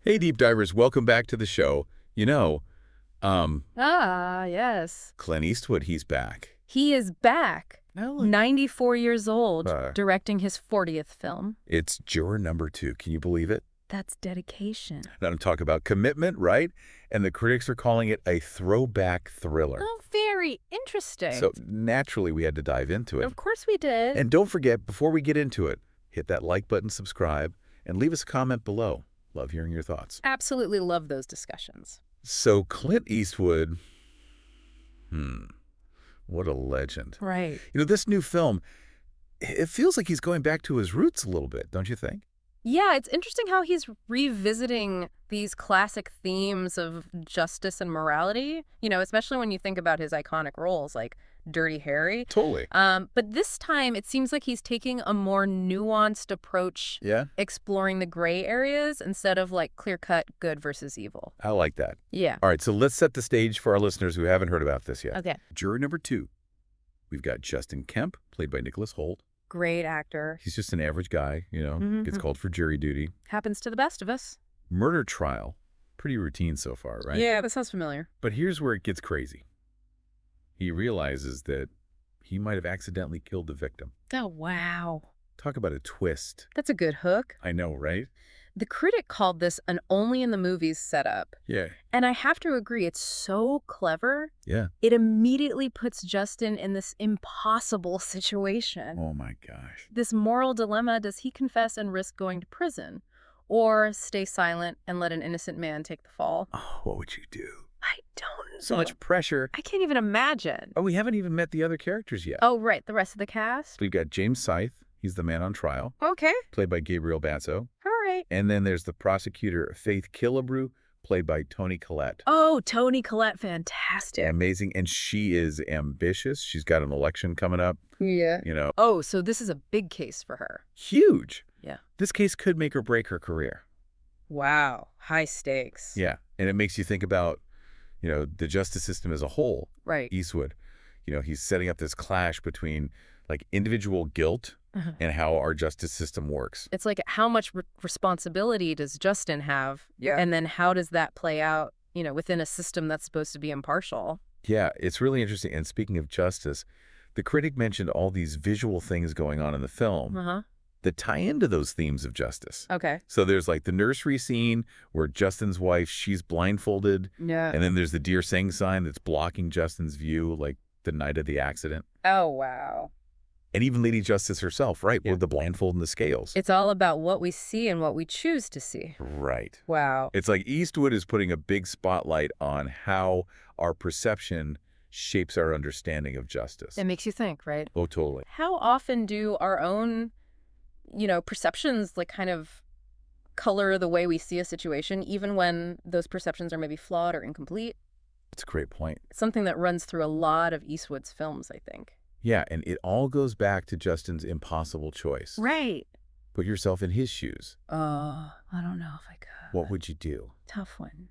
Hey, Deep Divers, welcome back to the show. Yes. Clint Eastwood, he's back. He is back. Now, 94 years old, Uh, directing his 40th film. it's Juror No. 2. Can you believe it? That's dedication. Now, I'm talking about commitment, right? And the critics are calling it a throwback thriller. Oh, very interesting. So naturally, we had to dive into it. Of course we did. And don't forget, before we get into it, hit that like button, subscribe, and leave us a comment below. Love hearing your thoughts. Absolutely love those discussions. So Clint Eastwood, what a legend. Right. This new film, it feels like he's going back to his roots a little bit, don't you think? Yeah, it's interesting how he's revisiting these classic themes of justice and morality, especially when you think about his iconic roles like Dirty Harry. Totally. But this time, it seems like he's taking a more nuanced approach, Yeah? exploring the gray areas instead of like clear-cut good versus evil. I like that. Yeah. All right, so let's set the stage for our listeners who haven't heard about this yet. Okay. Juror No. 2. We've got Justin Kemp, played by Nicholas Hoult. Great actor. He's just an average guy, gets called for jury duty. Happens to the best of us. Murder trial. Pretty routine so far, right? Yeah, that sounds familiar. But here's where it gets crazy. He realizes that he might have accidentally killed the victim. Oh, wow. Talk about a twist. That's a good hook. I know, right? The critic called this an only-in-the-movies setup. Yeah. And I have to agree, it's so clever. Yeah. It immediately puts Justin in this impossible situation. Oh, my gosh. This moral dilemma: does he confess and risk going to prison, or stay silent and let an innocent man take the fall? Oh, what would you do? I don't know. So much pressure. I can't even imagine. Oh, we haven't even met the other characters yet. Oh, right, the rest of the cast? We've got James Scythe. He's the man on trial, Okay, played by Gabriel Basso. all right. And then there's the prosecutor, Faith Killebrew, played by Toni Collette. Oh, Toni Collette, fantastic. Amazing. And she is ambitious. She's got an election coming up. Yeah. Oh, so this is a big case for her. Huge. Yeah. This case could make or break her career. Wow, high stakes. Yeah. And it makes you think about, the justice system as a whole. Right. Eastwood, he's setting up this clash between like individual guilt and how our justice system works. It's like, how much responsibility does Justin have? Yeah. And then how does that play out, within a system that's supposed to be impartial? Yeah, it's really interesting. And speaking of justice, the critic mentioned all these visual things going on in the film that tie into those themes of justice. Okay. So there's like the nursery scene where Justin's wife, she's blindfolded. Yeah. And then there's the Dear Sing sign that's blocking Justin's view like the night of the accident. Oh, wow. And even Lady Justice herself, right, Yeah. with the blindfold and the scales. It's all about what we see and what we choose to see. Right. Wow. It's like Eastwood is putting a big spotlight on how our perception shapes our understanding of justice. It makes you think, right? Oh, totally. How often do our own, perceptions like kind of color the way we see a situation, even when those perceptions are maybe flawed or incomplete? It's a great point. It's something that runs through a lot of Eastwood's films, I think. Yeah, and it all goes back to Justin's impossible choice. Right. Put yourself in his shoes. I don't know if I could. What would you do? Tough one.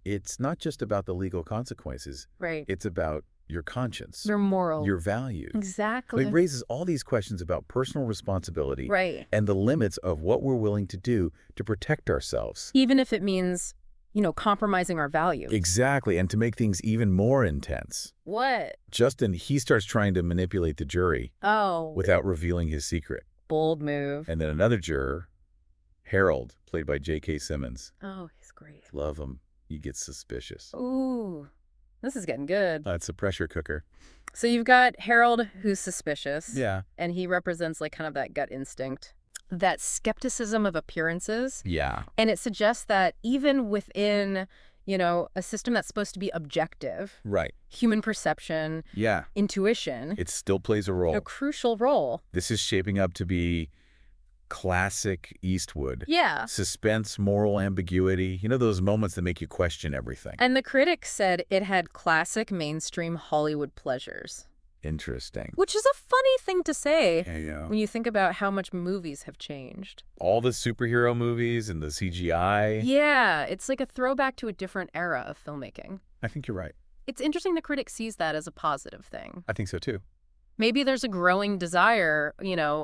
It's not just about the legal consequences. Right. It's about your conscience, Your moral. your values. Exactly. It raises all these questions about personal responsibility Right. and the limits of what we're willing to do to protect ourselves. Even if it means, compromising our values. Exactly, and to make things even more intense. What? Justin, he starts trying to manipulate the jury Oh. without revealing his secret. Bold move. And then another juror, Harold, played by J.K. Simmons. Oh, he's great. Love him. He gets suspicious. Ooh. This is getting good. It's a pressure cooker. So you've got Harold, who's suspicious. Yeah. And he represents like kind of that gut instinct, that skepticism of appearances. Yeah. And it suggests that even within, a system that's supposed to be objective, Right. human perception, Yeah. intuition, It still plays a role. a crucial role. This is shaping up to be classic Eastwood. Yeah. Suspense, moral ambiguity. Those moments that make you question everything. And the critics said it had classic mainstream Hollywood pleasures. Interesting. Which is a funny thing to say Yeah. when you think about how much movies have changed. All the superhero movies and the CGI. Yeah, it's like a throwback to a different era of filmmaking. I think you're right. It's interesting the critic sees that as a positive thing. I think so too. Maybe there's a growing desire,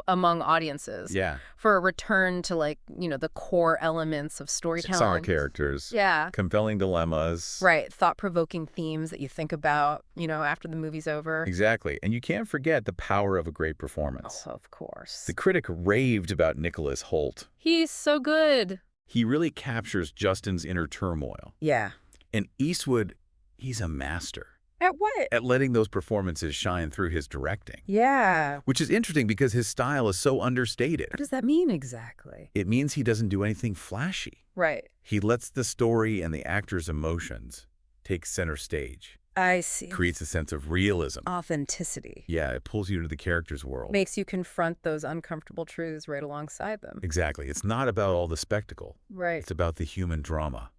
among audiences for a return to, the core elements of storytelling. Solid characters. Yeah. Compelling dilemmas. Right. Thought-provoking themes that you think about, after the movie's over. Exactly. And you can't forget the power of a great performance. Oh, of course. The critic raved about Nicholas Hoult. He's so good. He really captures Justin's inner turmoil. Yeah. And Eastwood, he's a master. At what? At letting those performances shine through his directing. Yeah. Which is interesting because his style is so understated. What does that mean exactly? It means he doesn't do anything flashy. Right. He lets the story and the actor's emotions take center stage. I see. Creates a sense of realism. Authenticity. Yeah, it pulls you into the character's world. Makes you confront those uncomfortable truths right alongside them. Exactly. It's not about all the spectacle. Right. It's about the human drama.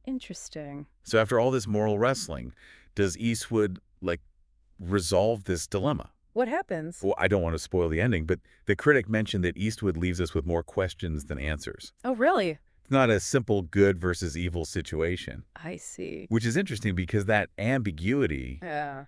Interesting. So after all this moral wrestling, does Eastwood, resolve this dilemma? What happens? Well, I don't want to spoil the ending, but the critic mentioned that Eastwood leaves us with more questions than answers. Oh, really? It's not a simple good versus evil situation. I see. Which is interesting because that ambiguity,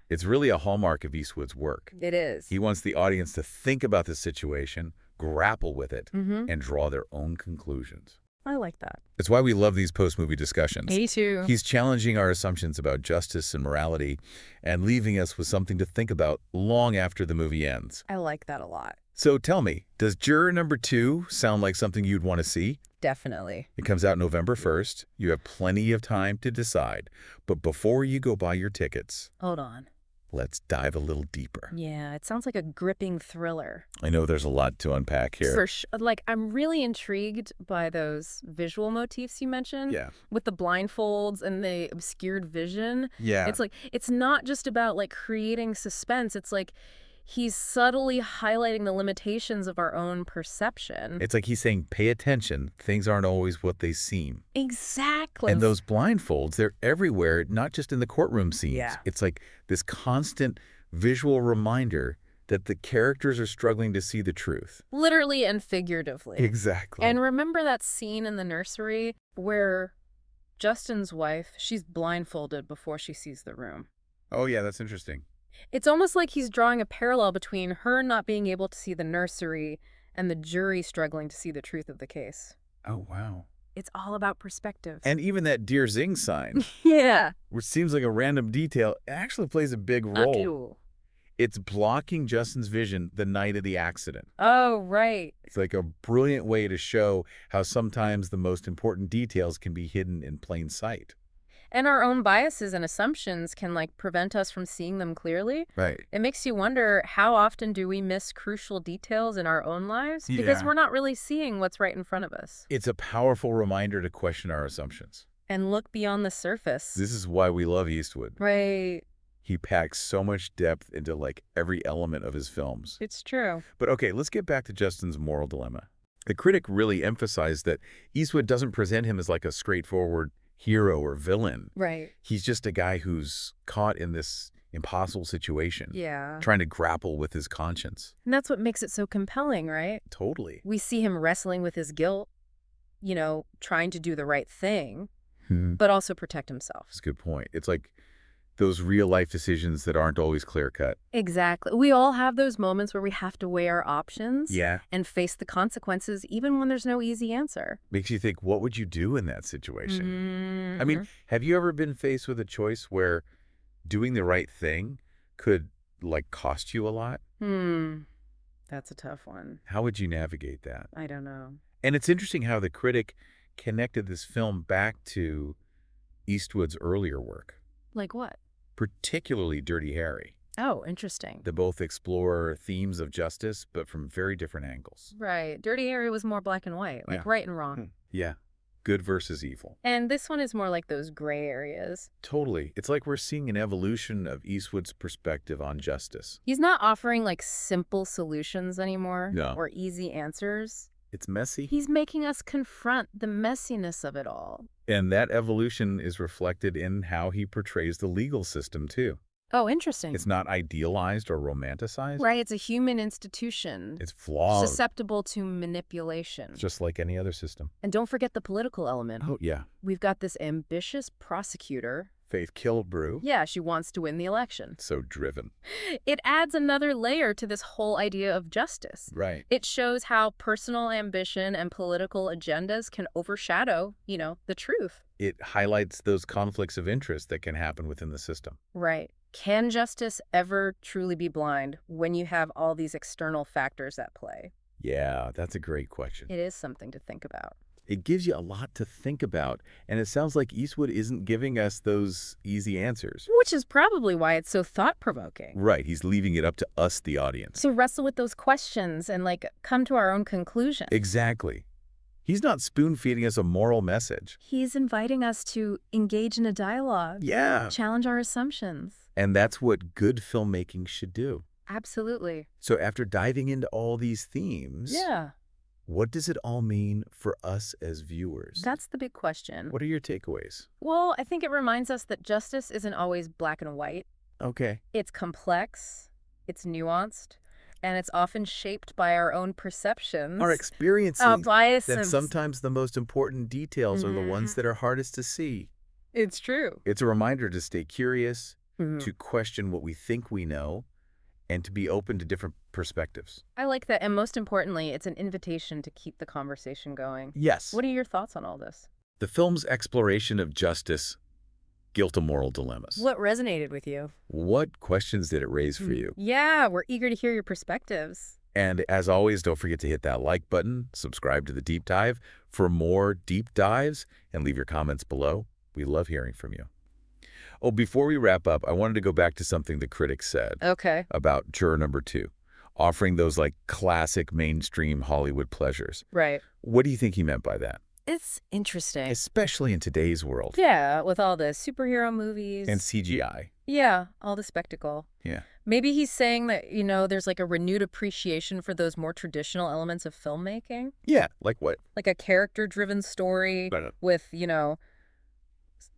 it's really a hallmark of Eastwood's work. It is. He wants the audience to think about the situation, grapple with it, and draw their own conclusions. I like that. It's why we love these post-movie discussions. Me too. He's challenging our assumptions about justice and morality and leaving us with something to think about long after the movie ends. I like that a lot. So tell me, does Juror No. 2 sound like something you'd want to see? Definitely. It comes out November 1st. You have plenty of time to decide. But before you go buy your tickets, hold on. Let's dive a little deeper. Yeah, it sounds like a gripping thriller. I know there's a lot to unpack here. For sure. I'm really intrigued by those visual motifs you mentioned. Yeah. With the blindfolds and the obscured vision. Yeah. It's not just about creating suspense. It's he's subtly highlighting the limitations of our own perception. It's like he's saying, pay attention. Things aren't always what they seem. Exactly. And those blindfolds, they're everywhere, not just in the courtroom scenes. Yeah. It's like this constant visual reminder that the characters are struggling to see the truth. Literally and figuratively. Exactly. And remember that scene in the nursery where Justin's wife, she's blindfolded before she sees the room. Oh, yeah, that's interesting. It's almost like he's drawing a parallel between her not being able to see the nursery and the jury struggling to see the truth of the case. Oh, wow. It's all about perspective. And even that Dear Zing sign, yeah, which seems like a random detail, actually plays a big role. It's blocking Justin's vision the night of the accident. Oh, right. It's like a brilliant way to show how sometimes the most important details can be hidden in plain sight. And our own biases and assumptions can prevent us from seeing them clearly. Right. It makes you wonder, how often do we miss crucial details in our own lives? Because we're not really seeing what's right in front of us. It's a powerful reminder to question our assumptions. And look beyond the surface. This is why we love Eastwood. Right. He packs so much depth into every element of his films. It's true. But okay, let's get back to Justin's moral dilemma. The critic really emphasized that Eastwood doesn't present him as a straightforward hero or villain. Right. He's just a guy who's caught in this impossible situation. Yeah. Trying to grapple with his conscience. And that's what makes it so compelling, right? Totally. We see him wrestling with his guilt, trying to do the right thing, but also protect himself. That's a good point. It's like those real-life decisions that aren't always clear-cut. Exactly. We all have those moments where we have to weigh our options and face the consequences, even when there's no easy answer. Makes you think, what would you do in that situation? Mm-hmm. I mean, have you ever been faced with a choice where doing the right thing could, cost you a lot? That's a tough one. How would you navigate that? I don't know. And it's interesting how the critic connected this film back to Eastwood's earlier work. Like what? Particularly Dirty Harry. Oh, interesting. They both explore themes of justice, but from very different angles. Right. Dirty Harry was more black and white, right and wrong. Yeah. Good versus evil. And this one is more like those gray areas. Totally. It's like we're seeing an evolution of Eastwood's perspective on justice. He's not offering simple solutions anymore. No. Or easy answers. It's messy. He's making us confront the messiness of it all. And that evolution is reflected in how he portrays the legal system, too. Oh, interesting. It's not idealized or romanticized. Right, it's a human institution. It's flawed. Susceptible to manipulation. Just like any other system. And don't forget the political element. Oh, yeah. We've got this ambitious prosecutor Faith Kilbrew. Yeah, she wants to win the election. So driven. It adds another layer to this whole idea of justice. Right. It shows how personal ambition and political agendas can overshadow, the truth. It highlights those conflicts of interest that can happen within the system. Right. Can justice ever truly be blind when you have all these external factors at play? Yeah, that's a great question. It is something to think about. It gives you a lot to think about, and it sounds like Eastwood isn't giving us those easy answers. Which is probably why it's so thought-provoking. Right, he's leaving it up to us, the audience. So wrestle with those questions and, come to our own conclusion. Exactly. He's not spoon-feeding us a moral message. He's inviting us to engage in a dialogue. Yeah. Challenge our assumptions. And that's what good filmmaking should do. Absolutely. So after diving into all these themes, yeah, what does it all mean for us as viewers? That's the big question. What are your takeaways? Well, I think it reminds us that justice isn't always black and white. Okay. It's complex, it's nuanced, and it's often shaped by our own perceptions. Our experiences. Our biases. That sometimes the most important details are the ones that are hardest to see. It's true. It's a reminder to stay curious, to question what we think we know, and to be open to different perspectives. I like that, and most importantly, it's an invitation to keep the conversation going. Yes. What are your thoughts on all this? The film's exploration of justice, guilt and moral dilemmas. What resonated with you? What questions did it raise for you? Yeah, we're eager to hear your perspectives. And as always, don't forget to hit that like button, subscribe to The Deep Dive for more deep dives, and leave your comments below. We love hearing from you. Oh, before we wrap up, I wanted to go back to something the critics said. Okay. About Juror No. 2, offering those classic mainstream Hollywood pleasures. Right. What do you think he meant by that? It's interesting. Especially in today's world. Yeah, with all the superhero movies. And CGI. Yeah, all the spectacle. Yeah. Maybe he's saying that, there's a renewed appreciation for those more traditional elements of filmmaking. Yeah, like what? Like a character-driven story with,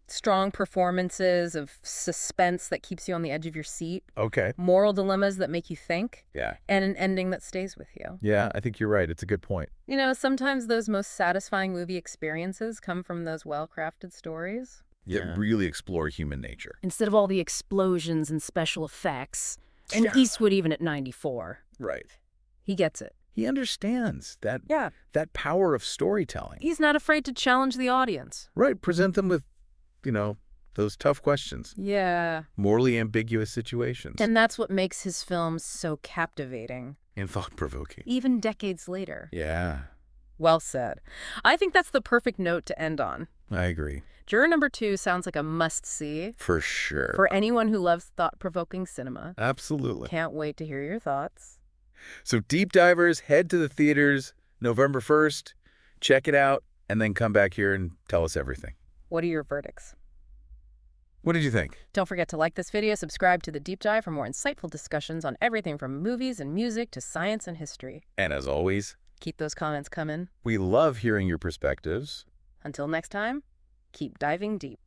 strong performances of suspense that keeps you on the edge of your seat. Okay. Moral dilemmas that make you think. Yeah. And an ending that stays with you. Yeah, I think you're right. It's a good point. Sometimes those most satisfying movie experiences come from those well-crafted stories. That really explore human nature. Instead of all the explosions and special effects. And Eastwood even at 94. Right. He gets it. He understands that power of storytelling. He's not afraid to challenge the audience. Right. Present them with those tough questions. Yeah. Morally ambiguous situations. And that's what makes his films so captivating. And thought-provoking. Even decades later. Yeah. Well said. I think that's the perfect note to end on. I agree. Juror No. 2 sounds like a must-see. For sure. For anyone who loves thought-provoking cinema. Absolutely. Can't wait to hear your thoughts. So Deep Divers, head to the theaters November 1st. Check it out, and then come back here and tell us everything. What are your verdicts? What did you think? Don't forget to like this video, subscribe to The Deep Dive for more insightful discussions on everything from movies and music to science and history. And as always, keep those comments coming. We love hearing your perspectives. Until next time, keep diving deep.